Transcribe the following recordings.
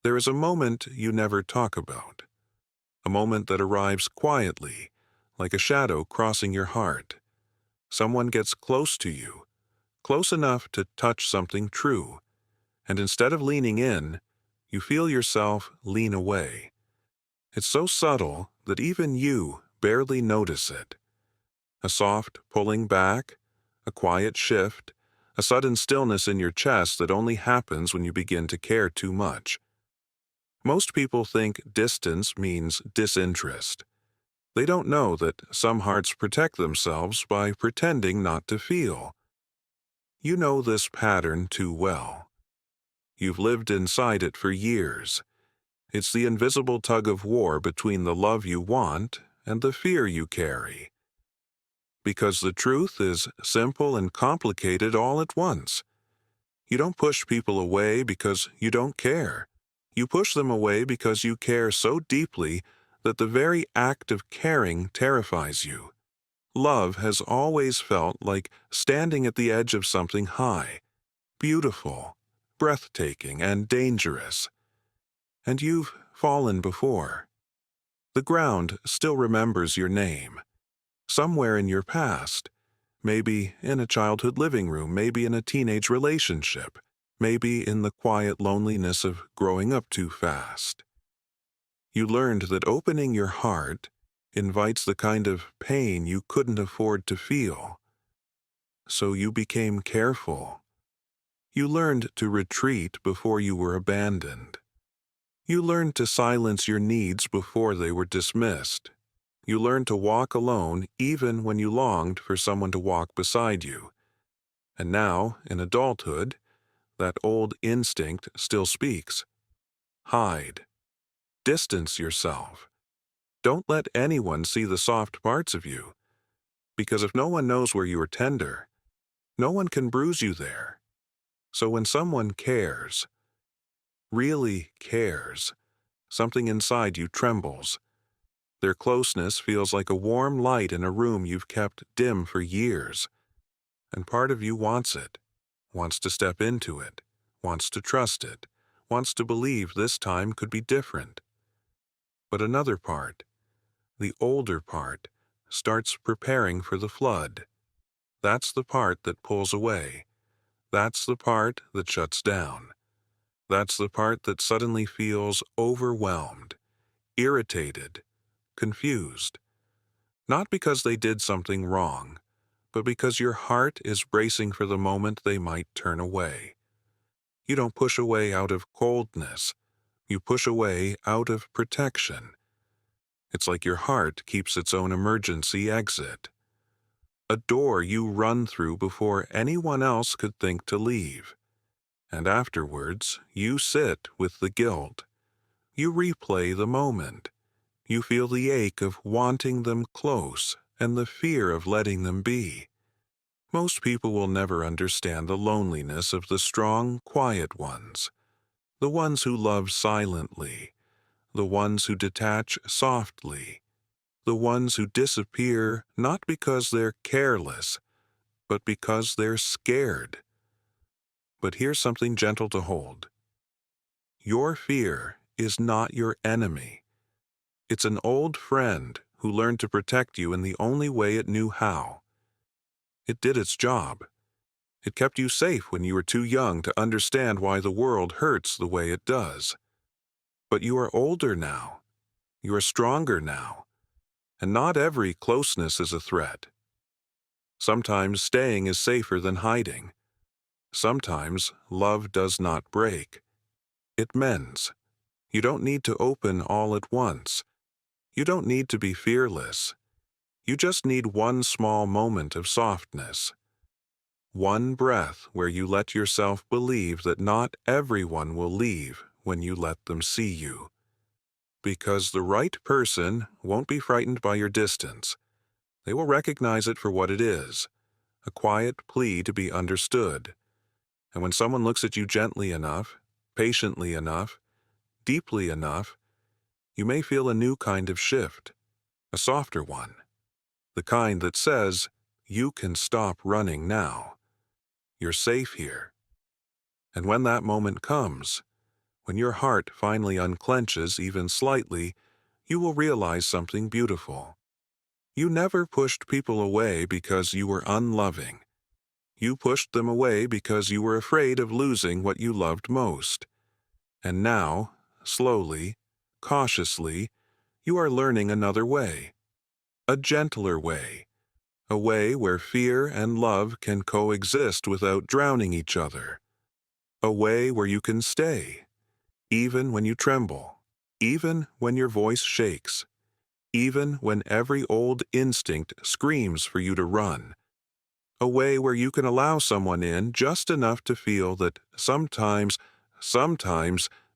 There is a moment you never talk about, a moment that arrives quietly, like a shadow crossing your heart. Someone gets close to you, close enough to touch something true, and instead of leaning in, you feel yourself lean away. It's so subtle that even you barely notice it. A soft pulling back, a quiet shift, a sudden stillness in your chest that only happens when you begin to care too much. Most people think distance means disinterest. They don't know that some hearts protect themselves by pretending not to feel. You know this pattern too well. You've lived inside it for years. It's the invisible tug of war between the love you want and the fear you carry. Because the truth is simple and complicated all at once. You don't push people away because you don't care. You push them away because you care so deeply that the very act of caring terrifies you. Love has always felt like standing at the edge of something high, beautiful, breathtaking, and dangerous. And you've fallen before. The ground still remembers your name. Somewhere in your past, maybe in a childhood living room, maybe in a teenage relationship, maybe in the quiet loneliness of growing up too fast. You learned that opening your heart invites the kind of pain you couldn't afford to feel. So you became careful. You learned to retreat before you were abandoned. You learned to silence your needs before they were dismissed. You learned to walk alone even when you longed for someone to walk beside you. And now, in adulthood, that old instinct still speaks. Hide. Distance yourself. Don't let anyone see the soft parts of you. Because if no one knows where you are tender, no one can bruise you there. So when someone cares, really cares, something inside you trembles. Their closeness feels like a warm light in a room you've kept dim for years. And part of you wants it, wants to step into it, wants to trust it, wants to believe this time could be different. But another part, the older part, starts preparing for the flood. That's the part that pulls away. That's the part that shuts down. That's the part that suddenly feels overwhelmed, irritated, confused. Not because they did something wrong, but because your heart is bracing for the moment they might turn away. You don't push away out of coldness. You push away out of protection. It's like your heart keeps its own emergency exit. A door you run through before anyone else could think to leave. And afterwards, you sit with the guilt. You replay the moment. You feel the ache of wanting them close and the fear of letting them be. Most people will never understand the loneliness of the strong, quiet ones, the ones who love silently, the ones who detach softly, the ones who disappear not because they're careless, but because they're scared. But here's something gentle to hold. Your fear is not your enemy. It's an old friend who learned to protect you in the only way it knew how. It did its job. It kept you safe when you were too young to understand why the world hurts the way it does. But you are older now. You are stronger now. And not every closeness is a threat. Sometimes staying is safer than hiding. Sometimes love does not break. It mends. You don't need to open all at once. You don't need to be fearless. You just need one small moment of softness. One breath where you let yourself believe that not everyone will leave when you let them see you. Because the right person won't be frightened by your distance. They will recognize it for what it is, a quiet plea to be understood. And when someone looks at you gently enough, patiently enough, deeply enough, you may feel a new kind of shift, a softer one, the kind that says, you can stop running now. You're safe here. And when that moment comes, When your heart finally unclenches even slightly, you will realize something beautiful. You never pushed people away because you were unloving. You pushed them away because you were afraid of losing what you loved most. And now, slowly, cautiously, you are learning another way. A gentler way. A way where fear and love can coexist without drowning each other. A way where you can stay, even when you tremble, even when your voice shakes, even when every old instinct screams for you to run. A way where you can allow someone in just enough to feel that sometimes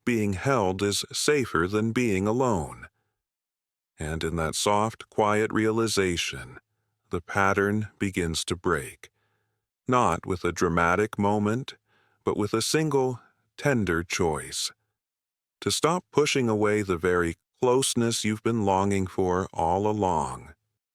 being held is safer than being alone. And in that soft, quiet realization, the pattern begins to break. Not with a dramatic moment, but with a single, tender choice. To stop pushing away the very closeness you've been longing for all along.